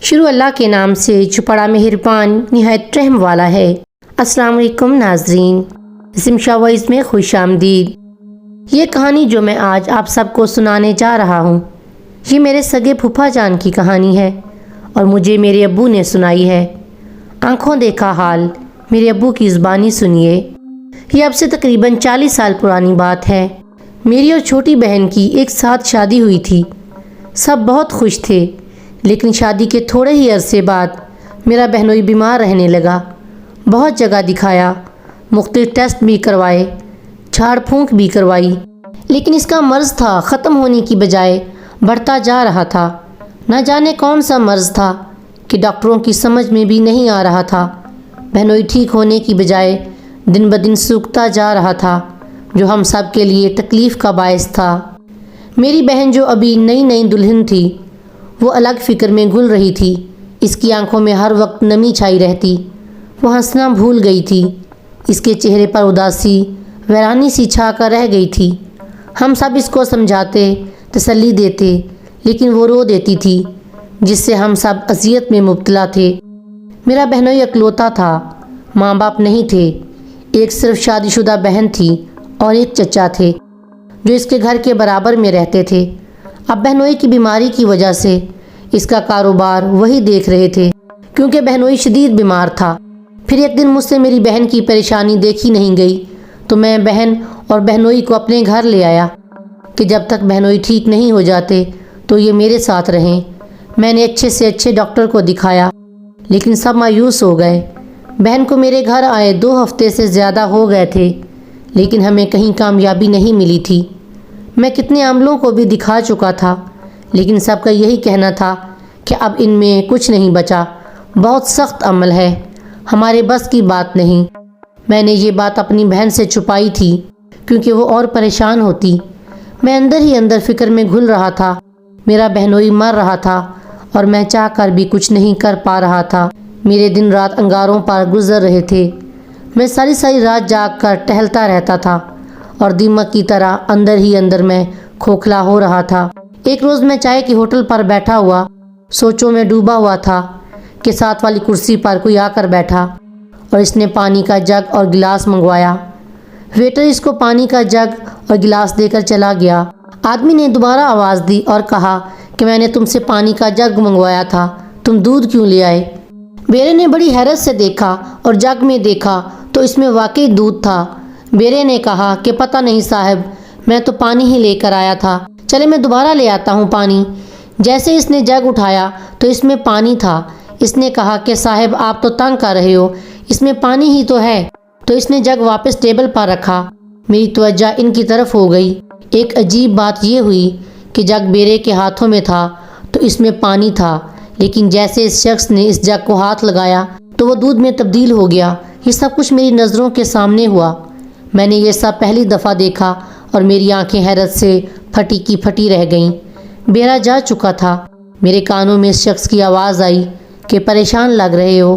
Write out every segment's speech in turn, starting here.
شروع اللہ کے نام سے جو بڑا مہربان نہایت رحم والا ہے۔ السلام علیکم ناظرین، زمشا وائز میں خوش آمدید۔ یہ کہانی جو میں آج آپ سب کو سنانے جا رہا ہوں، یہ میرے سگے پھوپھا جان کی کہانی ہے اور مجھے میرے ابو نے سنائی ہے۔ آنکھوں دیکھا حال میرے ابو کی زبانی سنیے۔ یہ اب سے تقریباً 40 سال پرانی بات ہے۔ میری اور چھوٹی بہن کی ایک ساتھ شادی ہوئی تھی۔ سب بہت خوش تھے، لیکن شادی کے تھوڑے ہی عرصے بعد میرا بہنوئی بیمار رہنے لگا۔ بہت جگہ دکھایا، مختلف ٹیسٹ بھی کروائے، جھاڑ پھونک بھی کروائی، لیکن اس کا مرض تھا ختم ہونے کی بجائے بڑھتا جا رہا تھا۔ نہ جانے کون سا مرض تھا کہ ڈاکٹروں کی سمجھ میں بھی نہیں آ رہا تھا۔ بہنوئی ٹھیک ہونے کی بجائے دن بدن سوکھتا جا رہا تھا، جو ہم سب کے لیے تکلیف کا باعث تھا۔ میری بہن جو ابھی نئی نئی دلہن تھی، وہ الگ فکر میں گھل رہی تھی۔ اس کی آنکھوں میں ہر وقت نمی چھائی رہتی۔ وہ ہنسنا بھول گئی تھی۔ اس کے چہرے پر اداسی ویرانی سی چھا کر رہ گئی تھی۔ ہم سب اس کو سمجھاتے، تسلی دیتے، لیکن وہ رو دیتی تھی، جس سے ہم سب اذیت میں مبتلا تھے۔ میرا بہنوئی اکلوتا تھا، ماں باپ نہیں تھے۔ ایک صرف شادی شدہ بہن تھی اور ایک چچا تھے جو اس کے گھر کے برابر میں رہتے تھے۔ اب بہنوئی کی بیماری کی وجہ سے اس کا کاروبار وہی دیکھ رہے تھے، کیونکہ بہنوئی شدید بیمار تھا۔ پھر ایک دن مجھ سے میری بہن کی پریشانی دیکھی نہیں گئی، تو میں بہن اور بہنوئی کو اپنے گھر لے آیا کہ جب تک بہنوئی ٹھیک نہیں ہو جاتے تو یہ میرے ساتھ رہیں۔ میں نے اچھے سے اچھے ڈاکٹر کو دکھایا، لیکن سب مایوس ہو گئے۔ بہن کو میرے گھر آئے 2 ہفتے سے زیادہ ہو گئے تھے، لیکن ہمیں کہیں کامیابی نہیں ملی تھی۔ میں کتنے عملوں کو بھی دکھا چکا تھا، لیکن سب کا یہی کہنا تھا کہ اب ان میں کچھ نہیں بچا، بہت سخت عمل ہے، ہمارے بس کی بات نہیں۔ میں نے یہ بات اپنی بہن سے چھپائی تھی، کیونکہ وہ اور پریشان ہوتی۔ میں اندر ہی اندر فکر میں گھل رہا تھا۔ میرا بہنوئی مر رہا تھا اور میں چاہ کر بھی کچھ نہیں کر پا رہا تھا۔ میرے دن رات انگاروں پر گزر رہے تھے۔ میں ساری رات جاگ کر ٹہلتا رہتا تھا اور دیمک کی طرح اندر ہی اندر میں کھوکھلا ہو رہا تھا۔ ایک روز میں چائے کی ہوٹل پر بیٹھا ہوا سوچوں میں ڈوبا ہوا تھا کہ ساتھ والی کرسی پر کوئی آ کر بیٹھا اور اس نے پانی کا جگ اور گلاس منگوایا۔ ویٹر اس کو پانی کا جگ اور گلاس دے کر چلا گیا۔ آدمی نے دوبارہ آواز دی اور کہا کہ میں نے تم سے پانی کا جگ منگوایا تھا، تم دودھ کیوں لے آئے؟ بیرے نے بڑی حیرت سے دیکھا اور جگ میں دیکھا تو اس میں واقعی دودھ تھا۔ بیرے نے کہا کہ پتہ نہیں صاحب، میں تو پانی ہی لے کر آیا تھا، چلے میں دوبارہ لے آتا ہوں پانی۔ جیسے اس نے جگ اٹھایا تو اس میں پانی تھا۔ اس نے کہا کہ صاحب آپ تو تنگ کر رہے ہو، اس میں پانی ہی تو ہے۔ تو اس نے جگ واپس ٹیبل پر رکھا۔ میری توجہ ان کی طرف ہو گئی۔ ایک عجیب بات یہ ہوئی کہ جگ بیرے کے ہاتھوں میں تھا تو اس میں پانی تھا، لیکن جیسے اس شخص نے اس جگ کو ہاتھ لگایا تو وہ دودھ میں تبدیل ہو گیا۔ یہ سب کچھ میری نظروں کے سامنے ہوا۔ میں نے یہ سب پہلی دفعہ دیکھا اور میری آنکھیں حیرت سے پھٹی کی پھٹی رہ گئیں۔ بیرا جا چکا تھا۔ میرے کانوں میں اس شخص کی آواز آئی کہ پریشان لگ رہے ہو،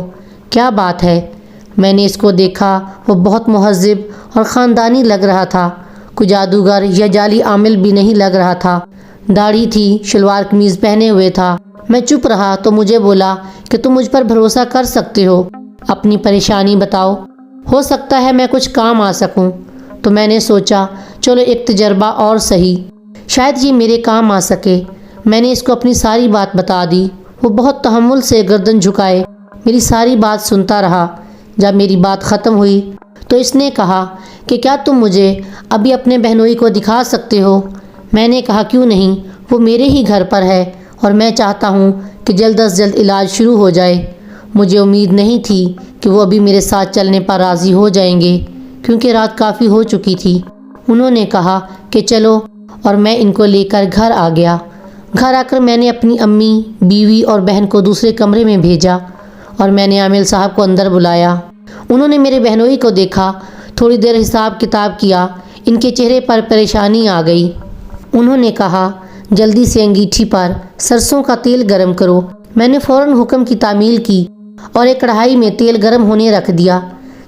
کیا بات ہے؟ میں نے اس کو دیکھا، وہ بہت مہذب اور خاندانی لگ رہا تھا، کوئی جادوگر یا جعلی عامل بھی نہیں لگ رہا تھا۔ داڑھی تھی، شلوار قمیض پہنے ہوئے تھا۔ میں چپ رہا تو مجھے بولا کہ تم مجھ پر بھروسہ کر سکتے ہو، اپنی پریشانی بتاؤ، ہو سکتا ہے میں کچھ کام آ سکوں۔ تو میں نے سوچا چلو ایک تجربہ اور صحیح، شاید یہ میرے کام آ سکے۔ میں نے اس کو اپنی ساری بات بتا دی۔ وہ بہت تحمل سے گردن جھکائے میری ساری بات سنتا رہا۔ جب میری بات ختم ہوئی تو اس نے کہا کہ کیا تم مجھے ابھی اپنے بہنوئی کو دکھا سکتے ہو؟ میں نے کہا کیوں نہیں، وہ میرے ہی گھر پر ہے اور میں چاہتا ہوں کہ جلد از جلد علاج شروع ہو جائے۔ مجھے امید نہیں تھی کہ وہ ابھی میرے ساتھ چلنے پر راضی ہو جائیں گے، کیونکہ رات کافی ہو چکی تھی۔ انہوں نے کہا کہ چلو، اور میں ان کو لے کر گھر آ گیا۔ گھر آ کر میں نے اپنی امی، بیوی اور بہن کو دوسرے کمرے میں بھیجا اور میں نے عامل صاحب کو اندر بلایا۔ انہوں نے میرے بہنوئی کو دیکھا، تھوڑی دیر حساب کتاب کیا۔ ان کے چہرے پر پریشانی آ گئی۔ انہوں نے کہا جلدی سے انگیٹھی پر سرسوں کا تیل گرم کرو۔ میں نے فوراً حکم کی تعمیل کی اور ایک کڑھائی میں تیل گرم ہونے رکھ دیا۔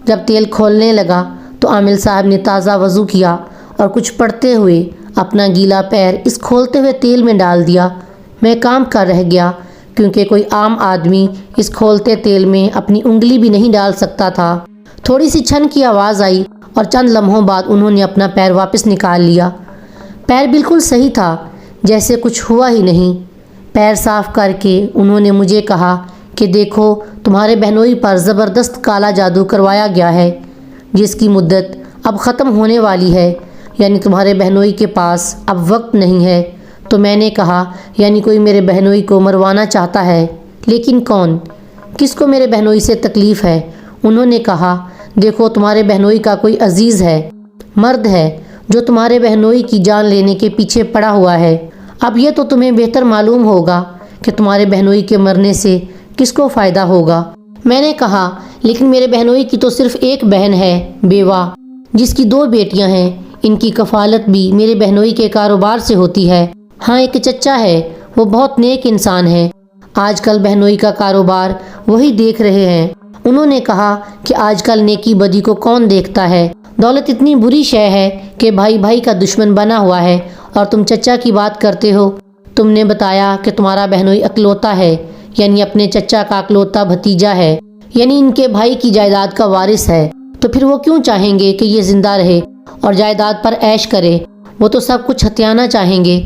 جب تیل کھولنے لگا تو عامل صاحب نے تازہ وضو کیا اور کچھ پڑھتے ہوئے اپنا گیلا پیر اس کھولتے ہوئے تیل میں ڈال دیا۔ میں کام کر رہ گیا کیونکہ کوئی عام آدمی اس کھولتے تیل میں اپنی انگلی بھی نہیں ڈال سکتا تھا۔ تھوڑی سی چھن کی آواز آئی اور چند لمحوں بعد انہوں نے اپنا پیر واپس نکال لیا۔ پیر بالکل صحیح تھا، جیسے کچھ ہوا ہی نہیں۔ پیر صاف کر کے انہوں نے مجھے کہا کہ دیکھو تمہارے بہنوئی پر زبردست کالا جادو کروایا گیا ہے، جس کی مدت اب ختم ہونے والی ہے، یعنی تمہارے بہنوئی کے پاس اب وقت نہیں ہے۔ تو میں نے کہا یعنی کوئی میرے بہنوئی کو مروانا چاہتا ہے، لیکن کون؟ کس کو میرے بہنوئی سے تکلیف ہے؟ انہوں نے کہا دیکھو تمہارے بہنوئی کا کوئی عزیز ہے، مرد ہے جو تمہارے بہنوئی کی جان لینے کے پیچھے پڑا ہوا ہے۔ اب یہ تو تمہیں بہتر معلوم ہوگا کہ تمہارے بہنوئی کے مرنے سے کس کو فائدہ ہوگا۔ میں نے کہا لیکن میرے بہنوئی کی تو صرف ایک بہن ہے، بیوہ، جس کی 2 بیٹیاں ہیں۔ ان کی کفالت بھی میرے بہنوئی کے کاروبار سے ہوتی ہے۔ ہاں ایک چچا ہے، وہ بہت نیک انسان ہے، آج کل بہنوئی کا کاروبار وہی دیکھ رہے ہیں۔ انہوں نے کہا کہ آج کل نیکی بدی کو کون دیکھتا ہے، دولت اتنی بری شے ہے کہ بھائی بھائی کا دشمن بنا ہوا ہے۔ اور تم چچا کی بات کرتے ہو، تم نے بتایا کہ تمہارا بہنوئی اکلوتا ہے، یعنی اپنے چچا کا اکلوتا بھتیجا ہے، یعنی ان کے بھائی کی جائیداد کا وارث ہے۔ تو پھر وہ کیوں چاہیں گے کہ یہ زندہ رہے اور جائیداد پر عیش کرے؟ وہ تو سب کچھ ہتھیانا چاہیں گے۔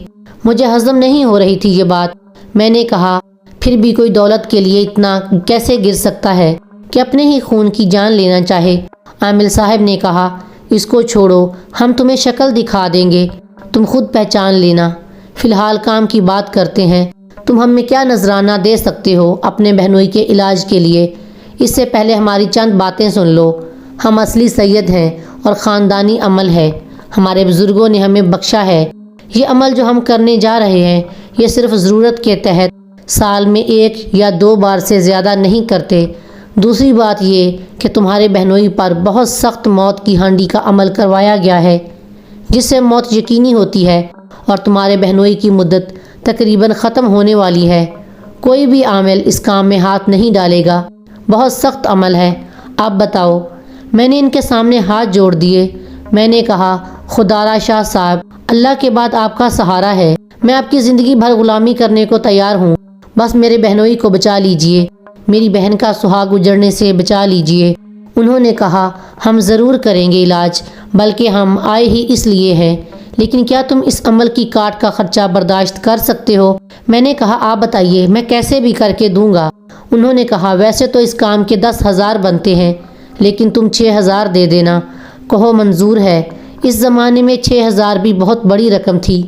مجھے ہضم نہیں ہو رہی تھی یہ بات۔ میں نے کہا پھر بھی کوئی دولت کے لیے اتنا کیسے گر سکتا ہے کہ اپنے ہی خون کی جان لینا چاہے؟ عامل صاحب نے کہا اس کو چھوڑو، ہم تمہیں شکل دکھا دیں گے، تم خود پہچان لینا۔ فی الحال کام کی بات کرتے ہیں، تم ہم میں کیا نذرانہ دے سکتے ہو اپنے بہنوئی کے علاج کے لیے؟ اس سے پہلے ہماری چند باتیں سن لو۔ ہم اصلی سید ہیں اور خاندانی عمل ہے، ہمارے بزرگوں نے ہمیں بخشا ہے۔ یہ عمل جو ہم کرنے جا رہے ہیں یہ صرف ضرورت کے تحت سال میں 1 یا 2 بار سے زیادہ نہیں کرتے۔ دوسری بات یہ کہ تمہارے بہنوئی پر بہت سخت موت کی ہانڈی کا عمل کروایا گیا ہے، جس سے موت یقینی ہوتی ہے اور تمہارے بہنوئی کی مدت تقریباً ختم ہونے والی ہے۔ کوئی بھی عامل اس کام میں ہاتھ نہیں ڈالے گا، بہت سخت عمل ہے۔ آپ بتاؤ۔ میں نے ان کے سامنے ہاتھ جوڑ دیے۔ میں نے کہا خدارا شاہ صاحب، اللہ کے بعد آپ کا سہارا ہے، میں آپ کی زندگی بھر غلامی کرنے کو تیار ہوں، بس میرے بہنوئی کو بچا لیجئے، میری بہن کا سہاگ اجڑنے سے بچا لیجئے۔ انہوں نے کہا ہم ضرور کریں گے علاج، بلکہ ہم آئے ہی اس لیے ہیں، لیکن کیا تم اس عمل کی کاٹ کا خرچہ برداشت کر سکتے ہو؟ میں نے کہا آپ بتائیے، میں کیسے بھی کر کے دوں گا۔ انہوں نے کہا ویسے تو اس کام کے 10,000 بنتے ہیں، لیکن تم 6,000 دے دینا، کہو منظور ہے۔ اس زمانے میں 6,000 بھی بہت بڑی رقم تھی،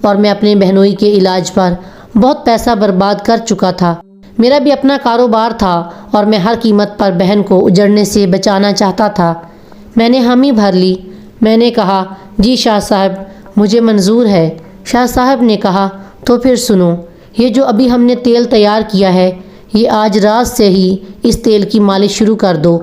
اور میں اپنے بہنوئی کے علاج پر بہت پیسہ برباد کر چکا تھا۔ میرا بھی اپنا کاروبار تھا اور میں ہر قیمت پر بہن کو اجڑنے سے بچانا چاہتا تھا۔ میں نے حامی بھر لی۔ میں نے کہا جی شاہ صاحب، مجھے منظور ہے۔ شاہ صاحب نے کہا تو پھر سنو، یہ جو ابھی ہم نے تیل تیار کیا ہے، یہ آج رات سے ہی اس تیل کی مالش شروع کر دو۔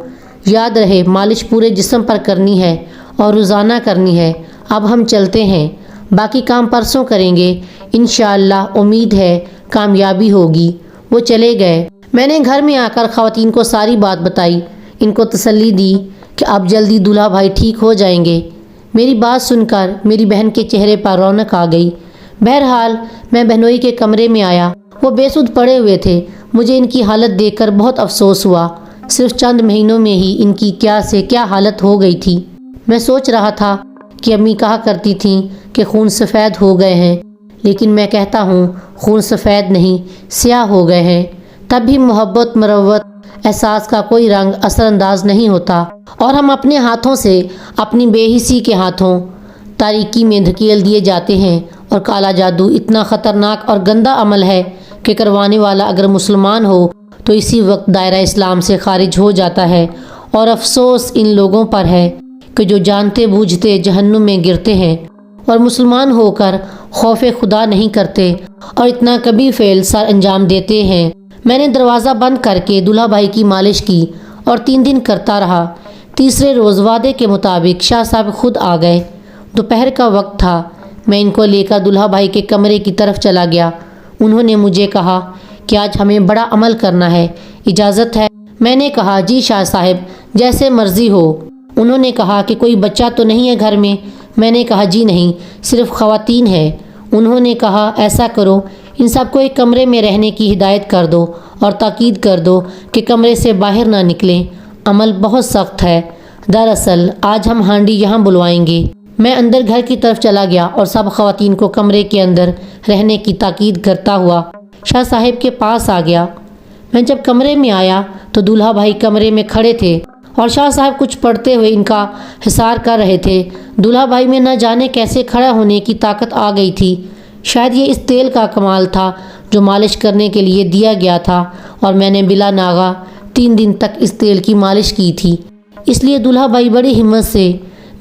یاد رہے مالش پورے جسم پر کرنی ہے اور روزانہ کرنی ہے۔ اب ہم چلتے ہیں، باقی کام پرسوں کریں گے، انشاءاللہ امید ہے کامیابی ہوگی۔ وہ چلے گئے۔ میں نے گھر میں آ کر خواتین کو ساری بات بتائی، ان کو تسلی دی کہ اب جلدی دولہا بھائی ٹھیک ہو جائیں گے۔ میری بات سن کر میری بہن کے چہرے پر رونق آ گئی۔ بہرحال میں بہنوئی کے کمرے میں آیا، وہ بے سدھ پڑے ہوئے تھے۔ مجھے ان کی حالت دیکھ کر بہت افسوس ہوا، صرف چند مہینوں میں ہی ان کی کیا سے کیا حالت ہو گئی تھی۔ میں سوچ رہا تھا کہ امی کہا کرتی تھیں کہ خون سفید ہو گئے ہیں، لیکن میں کہتا ہوں خون سفید نہیں سیاہ ہو گئے ہیں۔ تب بھی محبت، مروت، احساس کا کوئی رنگ اثر انداز نہیں ہوتا، اور ہم اپنے ہاتھوں سے اپنی بے حسی کے ہاتھوں تاریکی میں دھکیل دیے جاتے ہیں۔ اور کالا جادو اتنا خطرناک اور گندا عمل ہے کہ کروانے والا اگر مسلمان ہو تو اسی وقت دائرہ اسلام سے خارج ہو جاتا ہے، اور افسوس ان لوگوں پر ہے کہ جو جانتے بوجھتے جہنم میں گرتے ہیں اور مسلمان ہو کر خوف خدا نہیں کرتے اور اتنا کبھی فعل سر انجام دیتے ہیں۔ میں نے دروازہ بند کر کے دولہا بھائی کی مالش کی اور 3 دن کرتا رہا۔ تیسرے روز وعدے کے مطابق شاہ صاحب خود آ گئے۔ دوپہر کا وقت تھا۔ میں ان کو لے کر دولہا بھائی کے کمرے کی طرف چلا گیا۔ انہوں نے مجھے کہا کہ آج ہمیں بڑا عمل کرنا ہے، اجازت ہے؟ میں نے کہا جی شاہ صاحب، جیسے مرضی ہو۔ انہوں نے کہا کہ کوئی بچہ تو نہیں ہے گھر میں؟ میں نے کہا جی نہیں، صرف خواتین ہیں۔ انہوں نے کہا ایسا کرو، ان سب کو ایک کمرے میں رہنے کی ہدایت کر دو اور تاکید کر دو کہ کمرے سے باہر نہ نکلیں، عمل بہت سخت ہے۔ دراصل آج ہم ہانڈی یہاں بلوائیں گے۔ میں اندر گھر کی طرف چلا گیا اور سب خواتین کو کمرے کے اندر رہنے کی تاکید کرتا ہوا شاہ صاحب کے پاس آ گیا۔ میں جب کمرے میں آیا تو دولہا بھائی کمرے میں کھڑے تھے اور شاہ صاحب کچھ پڑھتے ہوئے ان کا حصار کر رہے تھے۔ دولہا بھائی میں نہ جانے کیسے کھڑا ہونے کی طاقت آ گئی تھی۔ شاید یہ اس تیل کا کمال تھا جو مالش کرنے کے لیے دیا گیا تھا، اور میں نے بلا ناغہ 3 دن تک اس تیل کی مالش کی تھی۔ اس لیے دولہا بھائی بڑی ہمت سے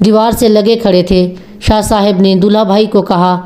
دیوار سے لگے کھڑے تھے۔ شاہ صاحب نے دولہا بھائی کو کہا،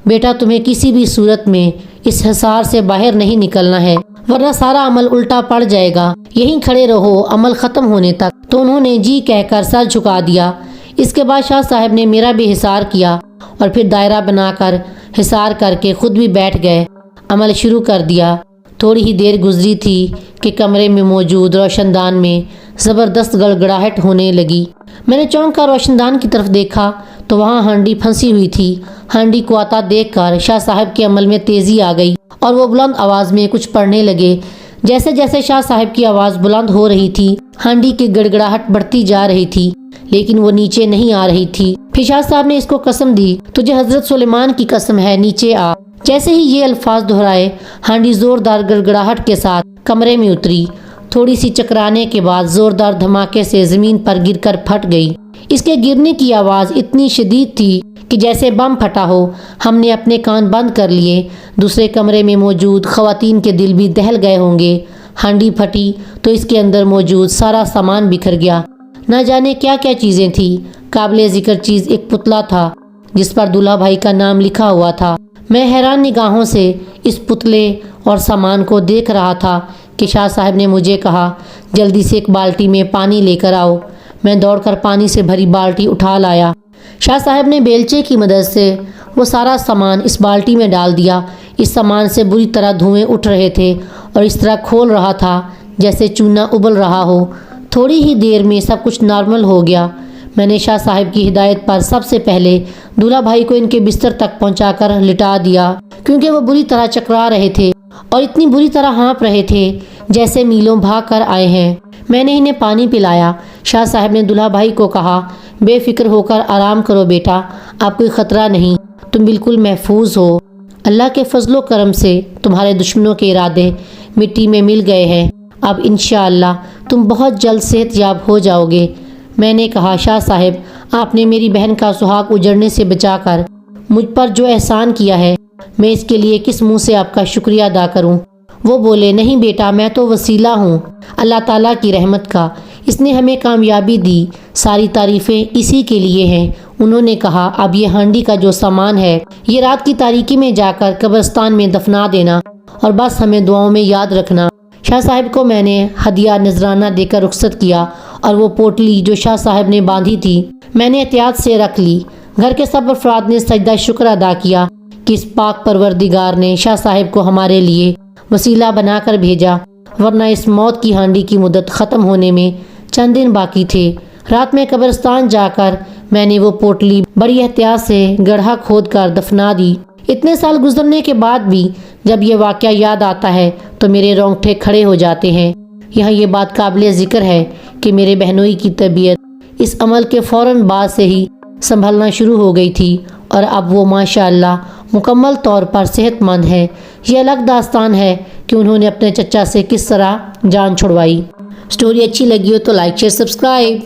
بیٹا تمہیں کسی بھی صورت میں اس حصار سے باہر نہیں نکلنا ہے، ورنہ سارا عمل الٹا پڑ جائے گا۔ یہیں کھڑے رہو عمل ختم ہونے تک۔ تو انہوں نے جی کہہ کر سر جھکا دیا۔ اس کے بعد شاہ صاحب نے میرا بھی حصار کیا اور پھر دائرہ بنا کر حصار کر کے خود بھی بیٹھ گئے، عمل شروع کر دیا۔ تھوڑی ہی دیر گزری تھی کہ کمرے میں موجود روشن دان میں زبردست گڑگڑاہٹ ہونے لگی۔ میں نے چونک کر روشن دان کی طرف دیکھا تو وہاں ہانڈی پھنسی ہوئی تھی۔ ہانڈی کو آتا دیکھ کر شاہ صاحب کے عمل میں تیزی آ گئی اور وہ بلند آواز میں کچھ پڑھنے لگے۔ جیسے جیسے شاہ صاحب کی آواز بلند ہو رہی تھی، ہانڈی کی گڑگڑاہٹ بڑھتی جا رہی تھی، لیکن وہ نیچے نہیں آ رہی تھی۔ پھر شاہ صاحب نے اس کو قسم دی، تجھے حضرت سلیمان کی قسم ہے، نیچے آ۔ جیسے ہی یہ الفاظ دہرائے، ہانڈی زوردار گڑگڑاہٹ کے ساتھ کمرے میں اتری۔ تھوڑی سی چکرانے کے بعد زوردار دھماکے سے زمین پر گر کر پھٹ گئی۔ اس کے گرنے کی آواز اتنی شدید تھی کہ جیسے بم پھٹا ہو۔ ہم نے اپنے کان بند کر لیے۔ دوسرے کمرے میں موجود خواتین کے دل بھی دہل گئے ہوں گے۔ ہانڈی پھٹی تو اس کے اندر موجود سارا سامان بکھر گیا۔ نہ جانے کیا کیا چیزیں تھیں۔ قابل ذکر چیز ایک پتلا تھا جس پر دولہا بھائی کا نام لکھا ہوا تھا۔ میں حیران نگاہوں سے اس پتلے اور سامان کو دیکھ رہا تھا کہ شاہ صاحب نے مجھے کہا، جلدی سے ایک بالٹی میں پانی لے کر آؤ۔ میں دوڑ کر پانی سے بھری بالٹی اٹھا لایا۔ شاہ صاحب نے بیلچے کی مدد سے وہ سارا سامان اس بالٹی میں ڈال دیا۔ اس سامان سے بری طرح دھوئیں اٹھ رہے تھے اور اس طرح کھول رہا تھا جیسے چونا ابل رہا ہو۔ تھوڑی ہی دیر میں سب کچھ نارمل ہو گیا۔ میں نے شاہ صاحب کی ہدایت پر سب سے پہلے دولہا بھائی کو ان کے بستر تک پہنچا کر لٹا دیا، کیونکہ وہ بری طرح چکرا رہے تھے اور اتنی بری طرح ہانپ رہے تھے جیسے میلوں بھاگ کر آئے ہیں۔ میں نے انہیں پانی پلایا۔ شاہ صاحب نے دولہا بھائی کو کہا، بے فکر ہو کر آرام کرو بیٹا، آپ کوئی خطرہ نہیں، تم بالکل محفوظ ہو۔ اللہ کے فضل و کرم سے تمہارے دشمنوں کے ارادے مٹی میں مل گئے ہیں۔ اب انشاءاللہ تم بہت جلد صحت یاب ہو جاؤ گے۔ میں نے کہا، شاہ صاحب آپ نے میری بہن کا سہاگ اجڑنے سے بچا کر مجھ پر جو احسان کیا ہے، میں اس کے لیے کس منہ سے آپ کا شکریہ ادا کروں؟ وہ بولے، نہیں بیٹا، میں تو وسیلہ ہوں اللہ تعالیٰ کی رحمت کا، اس نے ہمیں کامیابی دی، ساری تعریفیں اسی کے لیے ہیں۔ انہوں نے کہا، اب یہ ہانڈی کا جو سامان ہے یہ رات کی تاریکی میں جا کر قبرستان میں دفنا دینا اور بس ہمیں دعاؤں میں یاد رکھنا۔ شاہ صاحب کو میں نے ہدیہ نذرانہ دے کر رخصت کیا اور وہ پوٹلی جو شاہ صاحب نے باندھی تھی میں نے احتیاط سے رکھ لی۔ گھر کے سب افراد نے سجدہ شکر ادا کیا کہ اس پاک پروردگار نے شاہ صاحب کو ہمارے لیے وسیلہ بنا کر بھیجا، ورنہ اس موت کی ہانڈی کی مدت ختم ہونے میں چند دن باقی تھے۔ رات میں قبرستان جا کر میں نے وہ پوٹلی بڑی احتیاط سے گڑھا کھود کر دفنا دی۔ اتنے سال گزرنے کے بعد بھی جب یہ واقعہ یاد آتا ہے تو میرے رونگٹے کھڑے ہو جاتے ہیں۔ یہاں یہ بات قابل ذکر ہے کہ میرے بہنوئی کی طبیعت اس عمل کے فوراً بعد سے ہی سنبھلنا شروع ہو گئی تھی اور اب وہ ماشاءاللہ مکمل طور پر صحت مند ہے۔ یہ الگ داستان ہے کہ انہوں نے اپنے چچا سے کس طرح جان چھڑوائی۔ سٹوری اچھی لگی ہو تو لائک شیئر سبسکرائب۔